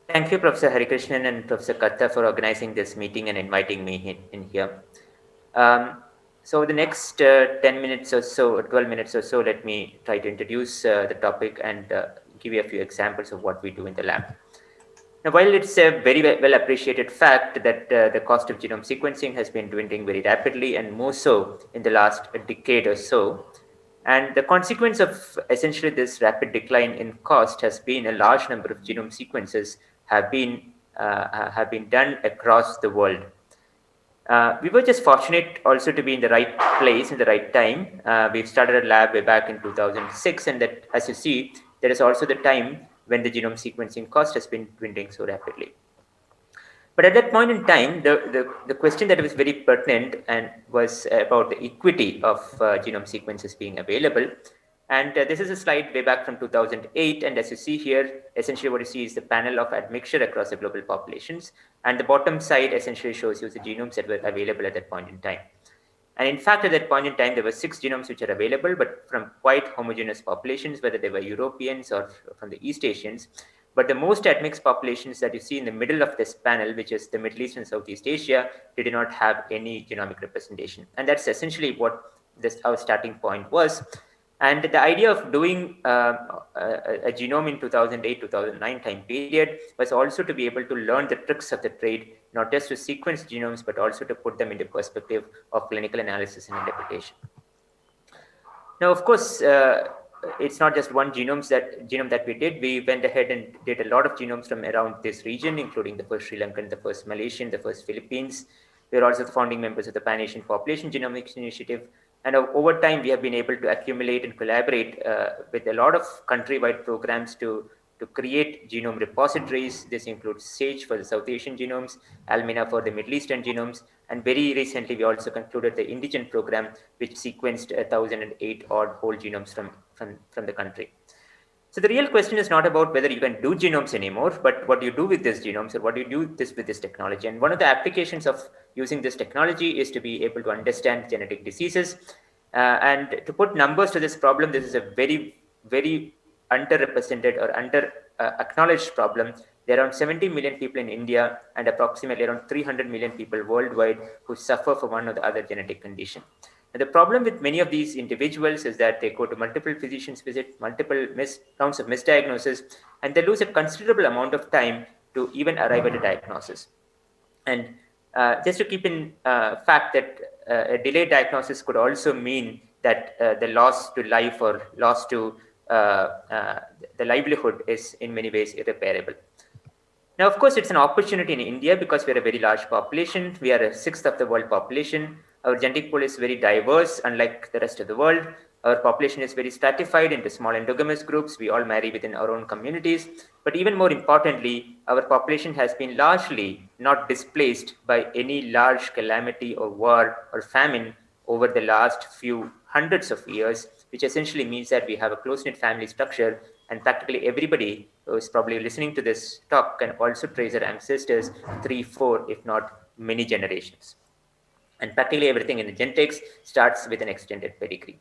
Thank you, Professor Harikrishnan and Professor Katta, for organizing this meeting and inviting me in here. Um, so the next 10 minutes or so, or 12 minutes or so, let me try to introduce the topic and give you a few examples of what we do in the lab. Now, while it's a very well appreciated fact that the cost of genome sequencing has been dwindling very rapidly and more so in the last decade or so, and the consequence of essentially this rapid decline in cost has been a large number of genome sequences have been done across the world. We were just fortunate also to be in the right place in the right time. We've started a lab way back in 2006, and that, as you see, there is also the time when the genome sequencing cost has been dwindling so rapidly. But at that point in time, the question that was very pertinent and was about the equity of genome sequences being available. And this is a slide way back from 2008. And as you see here, essentially what you see is the panel of admixture across the global populations. And the bottom side essentially shows you the genomes that were available at that point in time. And in fact, at that point in time, there were 6 genomes which are available, but from quite homogeneous populations, whether they were Europeans or from the East Asians. But the most admixed populations that you see in the middle of this panel, which is the Middle East and Southeast Asia, they did not have any genomic representation. And that's essentially what our starting point was. And the idea of doing a genome in 2008, 2009 time period was also to be able to learn the tricks of the trade, not just to sequence genomes, but also to put them into perspective of clinical analysis and interpretation. Now, of course, it's not just one genome that we did. We went ahead and did a lot of genomes from around this region, including the first Sri Lankan, the first Malaysian, the first Philippines. We are also the founding members of the Pan-Asian Population Genomics Initiative. And over time, we have been able to accumulate and collaborate with a lot of countrywide programs to create genome repositories. This includes SAGE for the South Asian genomes, Almina for the Middle Eastern genomes, and very recently we also concluded the Indigen program, which sequenced 1,008 odd whole genomes from the country. So the real question is not about whether you can do genomes anymore, but what do you do with these genomes or what do you do with this technology. And one of the applications of using this technology is to be able to understand genetic diseases. And to put numbers to this problem, this is a very, very underrepresented or under acknowledged problem. There are around 70 million people in India and approximately around 300 million people worldwide who suffer from one or the other genetic condition. And the problem with many of these individuals is that they go to multiple physicians' visits, multiple rounds of misdiagnosis, and they lose a considerable amount of time to even arrive at a diagnosis. And just to keep in fact that a delayed diagnosis could also mean that the loss to life or loss to the livelihood is in many ways irreparable. Now, of course, it's an opportunity in India because we're a very large population. We are a sixth of the world population. Our genetic pool is very diverse, unlike the rest of the world. Our population is very stratified into small endogamous groups. We all marry within our own communities. But even more importantly, our population has been largely not displaced by any large calamity or war or famine over the last few hundreds of years, which essentially means that we have a close-knit family structure, and practically everybody who is probably listening to this talk can also trace their ancestors 3, 4, if not many generations. And practically everything in the genetics starts with an extended pedigree.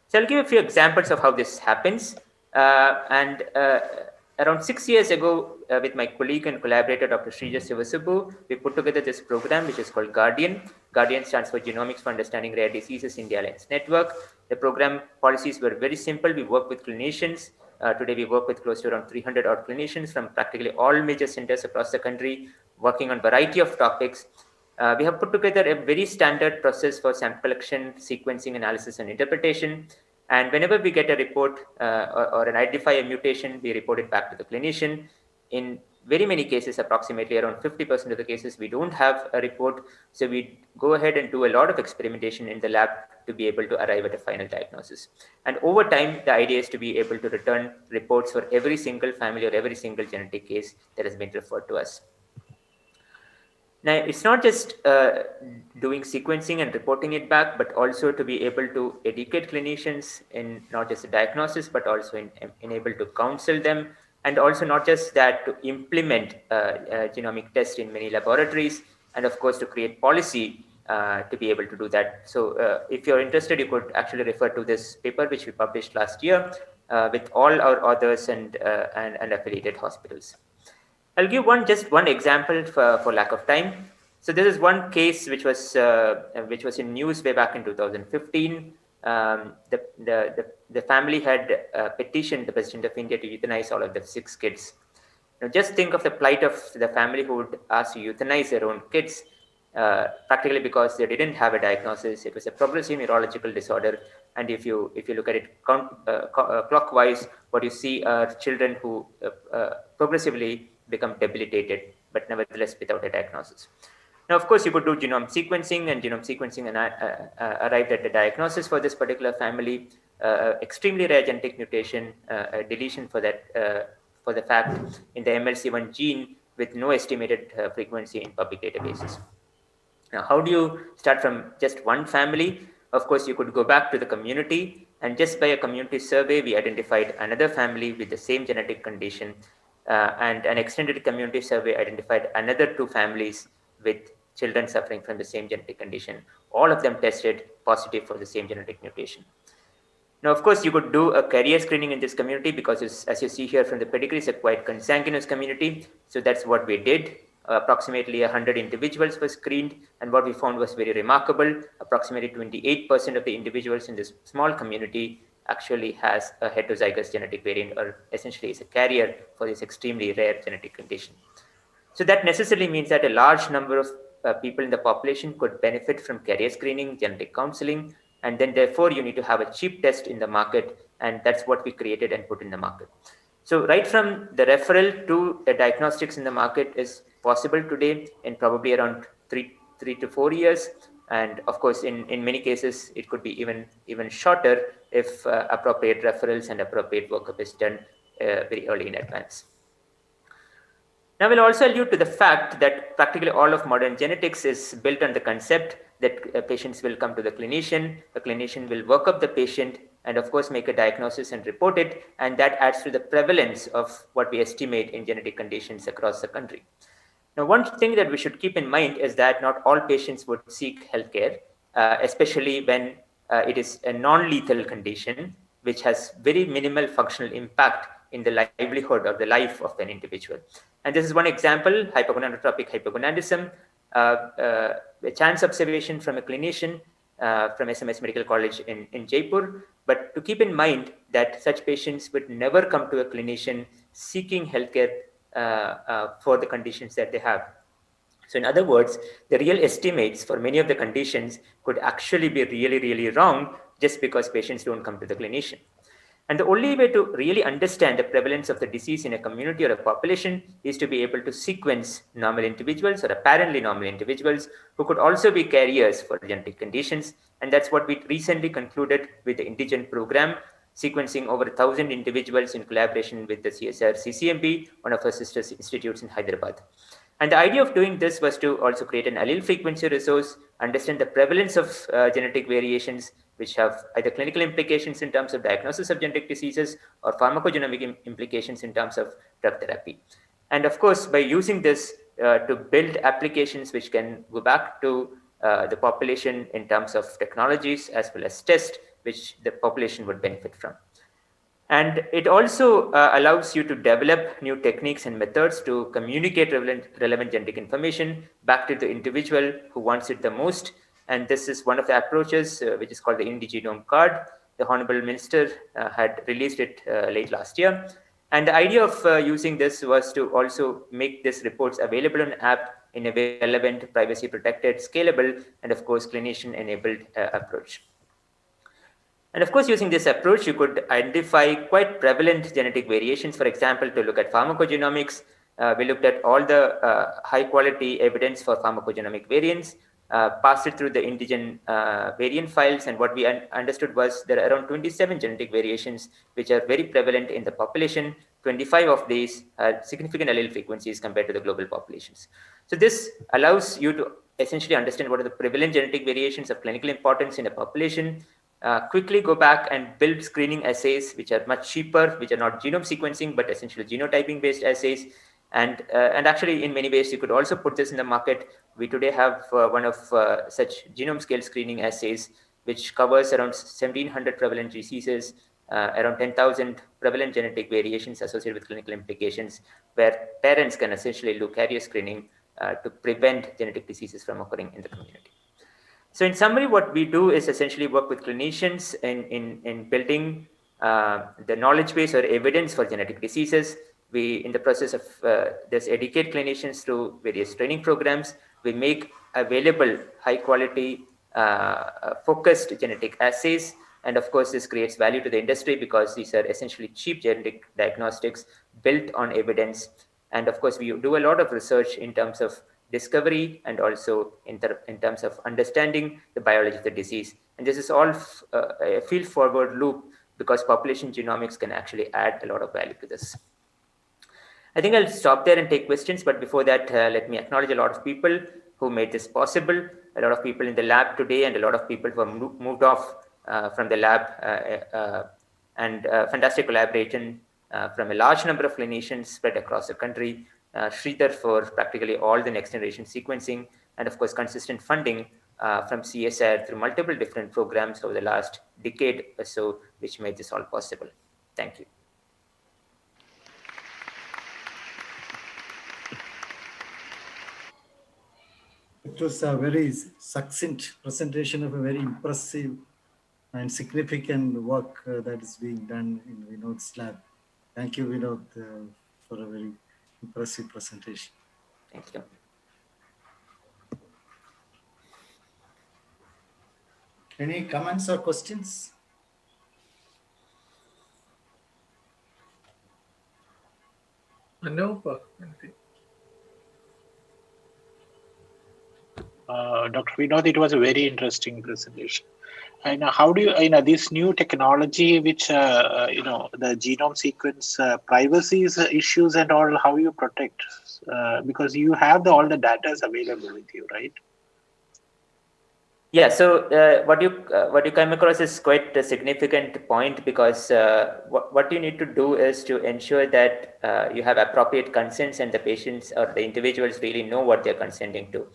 So I'll give a few examples of how this happens. Around 6 years ago, with my colleague and collaborator, Dr. Srija Sivasubbu, we put together this program, which is called Guardian. Guardian stands for Genomics for Understanding Rare Diseases India Alliance Network. The program policies were very simple. We work with clinicians. Today, we work with close to around 300 odd clinicians from practically all major centers across the country, working on a variety of topics. We have put together a very standard process for sample collection, sequencing, analysis, and interpretation. And whenever we get a report or identify a mutation, we report it back to the clinician. In very many cases, approximately around 50% of the cases, we don't have a report. So we go ahead and do a lot of experimentation in the lab to be able to arrive at a final diagnosis. And over time, the idea is to be able to return reports for every single family or every single genetic case that has been referred to us. Now, it's not just doing sequencing and reporting it back, but also to be able to educate clinicians in not just the diagnosis, but also in able to counsel them. And also not just that, to implement genomic tests in many laboratories, and of course, to create policy to be able to do that. So if you're interested, you could actually refer to this paper, which we published last year with all our authors and affiliated hospitals. I'll give just one example for lack of time. So this is one case which was in news way back in 2015. The family had petitioned the President of India to euthanize all of the 6 kids. Now, just think of the plight of the family who would ask to euthanize their own kids, practically because they didn't have a diagnosis. It was a progressive neurological disorder, and if you look at it clockwise, what you see are children who progressively become debilitated, but nevertheless without a diagnosis. Now, of course, you could do genome sequencing, and arrived at the diagnosis for this particular family, extremely rare genetic mutation, a deletion for the fact in the MLC1 gene with no estimated frequency in public databases. Now, how do you start from just one family? Of course, you could go back to the community, and just by a community survey, we identified another family with the same genetic condition, and an extended community survey identified another 2 families with children suffering from the same genetic condition. All of them tested positive for the same genetic mutation. Now, of course, you could do a carrier screening in this community because, as you see here from the pedigree, it's a quite consanguineous community. So that's what we did. Approximately 100 individuals were screened, and what we found was very remarkable. Approximately 28% of the individuals in this small community actually has a heterozygous genetic variant, or essentially is a carrier for this extremely rare genetic condition. So that necessarily means that a large number of people in the population could benefit from carrier screening, genetic counseling, and then therefore you need to have a cheap test in the market, and that's what we created and put in the market. So right from the referral to the diagnostics in the market is possible today in probably around three to 4 years, and of course in many cases it could be even shorter if appropriate referrals and appropriate workup is done very early in advance. Now, we'll also allude to the fact that practically all of modern genetics is built on the concept that patients will come to the clinician will work up the patient, and of course make a diagnosis and report it, and that adds to the prevalence of what we estimate in genetic conditions across the country. Now, one thing that we should keep in mind is that not all patients would seek healthcare, especially when it is a non-lethal condition, which has very minimal functional impact in the livelihood or the life of an individual. And this is one example, hypogonadotropic hypogonadism, a chance observation from a clinician from SMS Medical College in Jaipur. But to keep in mind that such patients would never come to a clinician seeking healthcare for the conditions that they have. So in other words, the real estimates for many of the conditions could actually be really, really wrong just because patients don't come to the clinician. And the only way to really understand the prevalence of the disease in a community or a population is to be able to sequence normal individuals or apparently normal individuals who could also be carriers for genetic conditions. And that's what we recently concluded with the Indigen program, sequencing over 1,000 individuals in collaboration with the CSR CCMB, one of our sister institutes in Hyderabad. And the idea of doing this was to also create an allele frequency resource, understand the prevalence of genetic variations, which have either clinical implications in terms of diagnosis of genetic diseases or pharmacogenomic implications in terms of drug therapy. And of course, by using this to build applications which can go back to the population in terms of technologies as well as tests, which the population would benefit from. And it also allows you to develop new techniques and methods to communicate relevant genetic information back to the individual who wants it the most. And this is one of the approaches, which is called the Indigenome card. The Honorable Minister had released it late last year. And the idea of using this was to also make these reports available on app in a relevant, privacy protected, scalable, and of course, clinician enabled approach. And of course, using this approach, you could identify quite prevalent genetic variations. For example, to look at pharmacogenomics, we looked at all the high quality evidence for pharmacogenomic variants, passed it through the Indigen variant files. And what we understood was there are around 27 genetic variations, which are very prevalent in the population. 25 of these are significant allele frequencies compared to the global populations. So this allows you to essentially understand what are the prevalent genetic variations of clinical importance in a population, quickly go back and build screening assays, which are much cheaper, which are not genome sequencing, but essentially genotyping based assays. And actually, in many ways, you could also put this in the market. We today have one of such genome scale screening assays, which covers around 1,700 prevalent diseases around 10,000 prevalent genetic variations associated with clinical implications, where parents can essentially do carrier screening to prevent genetic diseases from occurring in the community. So in summary, what we do is essentially work with clinicians in building the knowledge base or evidence for genetic diseases. We, in the process of this, educate clinicians through various training programs. We make available high quality, focused genetic assays. And of course, this creates value to the industry because these are essentially cheap genetic diagnostics built on evidence. And of course, we do a lot of research in terms of discovery and also in terms of understanding the biology of the disease. And this is all a field forward loop because population genomics can actually add a lot of value to this. I think I'll stop there and take questions. But before that, let me acknowledge a lot of people who made this possible, a lot of people in the lab today, and a lot of people who have moved off from the lab, and fantastic collaboration from a large number of clinicians spread across the country. Sridhar for practically all the next generation sequencing, and of course, consistent funding from CSR through multiple different programs over the last decade or so, which made this all possible. Thank you. It was a very succinct presentation of a very impressive and significant work that is being done in Vinod's lab. Thank you, Vinod, for a very impressive presentation. Thank you. Any comments or questions? No, Dr. Vinod, it was a very interesting presentation. And how do you, this new technology, which, the genome sequence privacy issues and all, how you protect? Because you have all the data available with you, right? Yeah, so what you come across is quite a significant point because what you need to do is to ensure that you have appropriate consents and the patients or the individuals really know what they're consenting to.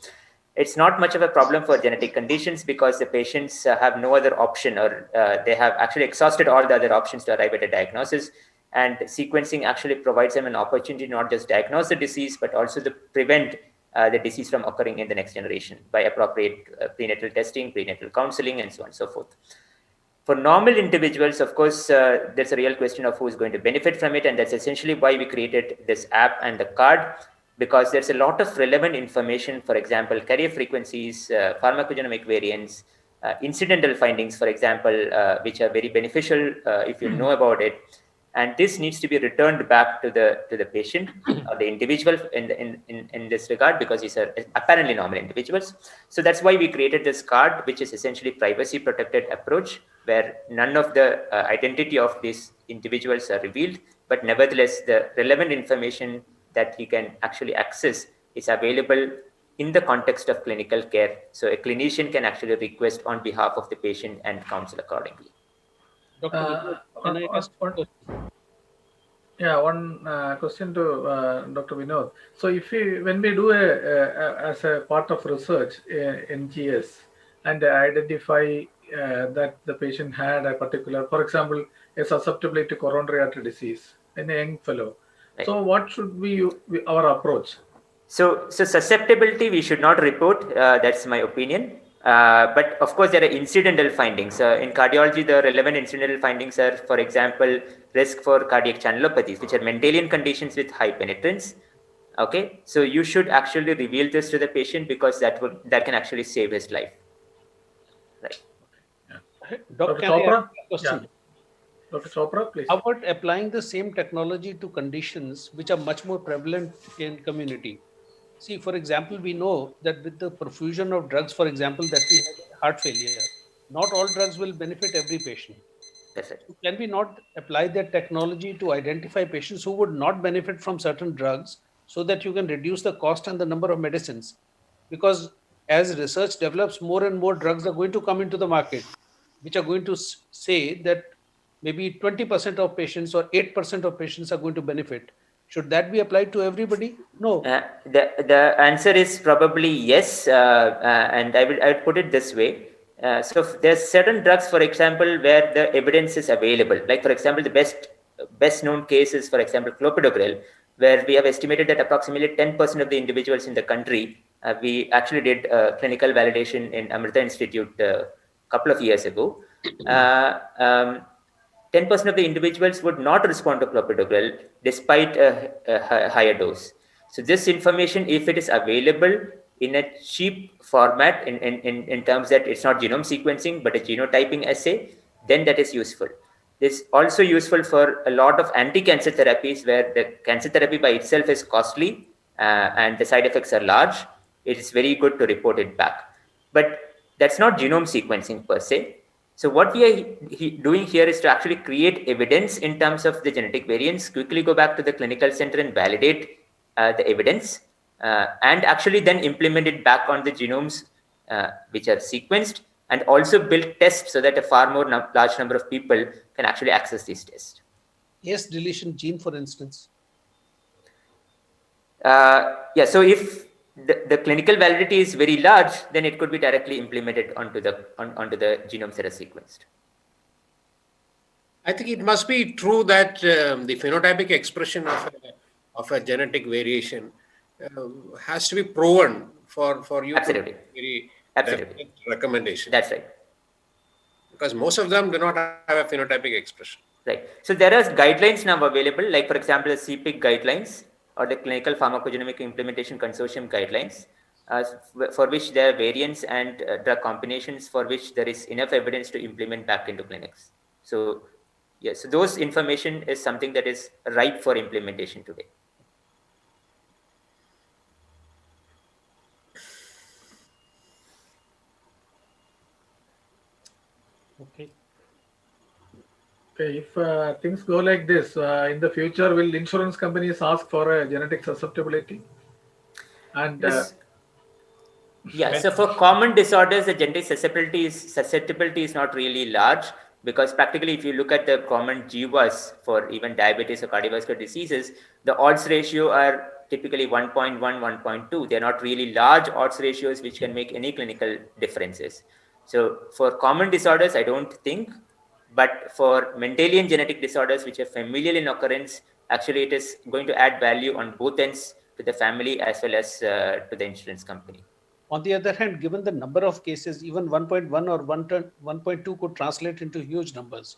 It's not much of a problem for genetic conditions because the patients have no other option, or they have actually exhausted all the other options to arrive at a diagnosis. And sequencing actually provides them an opportunity to not just diagnose the disease, but also to prevent the disease from occurring in the next generation by appropriate prenatal testing, prenatal counseling, and so on and so forth. For normal individuals, of course, there's a real question of who is going to benefit from it. And that's essentially why we created this app and the card, because there's a lot of relevant information, for example, carrier frequencies, pharmacogenomic variants, incidental findings, for example, which are very beneficial if you know about it. And this needs to be returned back to the patient or the individual in this regard, because these are apparently normal individuals. So that's why we created this card, which is essentially privacy protected approach, where none of the identity of these individuals are revealed, but nevertheless, the relevant information that he can actually access is available in the context of clinical care. So a clinician can actually request on behalf of the patient and counsel accordingly. Dr. Can I ask one question to Dr. Vinod. So when we do as a part of research in GS and identify that the patient had a particular, for example, a susceptibility to coronary artery disease in a young fellow. Right. So what should be our approach? So susceptibility we should not report. That's my opinion. But of course, there are incidental findings. In cardiology, the relevant incidental findings are, for example, risk for cardiac channelopathies, which are Mendelian conditions with high penetrance. Okay, so you should actually reveal this to the patient because that can actually save his life. Right. Yeah. Dr. Chopra? Yeah. Dr. Chopra, please. How about applying the same technology to conditions which are much more prevalent in community? See, for example, we know that with the profusion of drugs, for example, that we have in heart failure, not all drugs will benefit every patient. That's it. So can we not apply that technology to identify patients who would not benefit from certain drugs so that you can reduce the cost and the number of medicines? Because as research develops, more and more drugs are going to come into the market, which are going to say that maybe 20% of patients or 8% of patients are going to benefit. Should that be applied to everybody? No. The answer is probably yes, and I would put it this way. So there's certain drugs, for example, where the evidence is available. Like, for example, the best known case is, for example, clopidogrel, where we have estimated that approximately 10% of the individuals in the country, we actually did clinical validation in Amrita Institute a couple of years ago. 10% of the individuals would not respond to clopidogrel despite a higher dose. So this information, if it is available in a cheap format, in terms that it's not genome sequencing but a genotyping assay, then that is useful. This is also useful for a lot of anti-cancer therapies where the cancer therapy by itself is costly and the side effects are large. It is very good to report it back. But that's not genome sequencing per se. So what we are doing here is to actually create evidence in terms of the genetic variants, quickly go back to the clinical center and validate the evidence, and actually then implement it back on the genomes which are sequenced, and also build tests so that a far more large number of people can actually access these tests. Yes, deletion gene, for instance. Yeah, so if the clinical validity is very large, then it could be directly implemented onto the genomes that are sequenced. I think it must be true that the phenotypic expression of a genetic variation has to be proven for you Absolutely. to very Absolutely. recommendation. That's right. Because most of them do not have a phenotypic expression. Right. So there are guidelines now available, like for example, the CPIC guidelines or the Clinical Pharmacogenomic Implementation Consortium guidelines, for which there are variants and drug combinations for which there is enough evidence to implement back into clinics. So yes, so those information is something that is ripe for implementation today. Okay. Okay, if things go like this, in the future, will insurance companies ask for a genetic susceptibility? And yeah, so for common disorders, the genetic susceptibility is not really large, because practically if you look at the common GWAS for even diabetes or cardiovascular diseases, the odds ratio are typically 1.1, 1.2. They're not really large odds ratios which can make any clinical differences. So for common disorders, I don't think, but for Mendelian genetic disorders which are familial in occurrence, actually it is going to add value on both ends, to the family as well as to the insurance company. On the other hand, given the number of cases, even 1.1 or 1.2 could translate into huge numbers.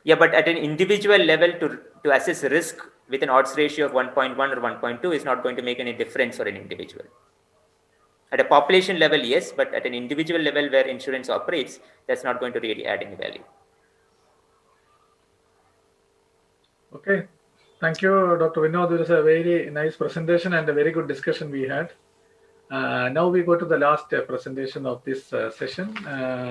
Yeah, but at an individual level, to assess risk with an odds ratio of 1.1 or 1.2 is not going to make any difference for an individual. At a population level, yes, but at an individual level where insurance operates, that's not going to really add any value. okay, thank you, Dr. Vinod. This is a very nice presentation and a very good discussion we had. Now we go to the last presentation of this session.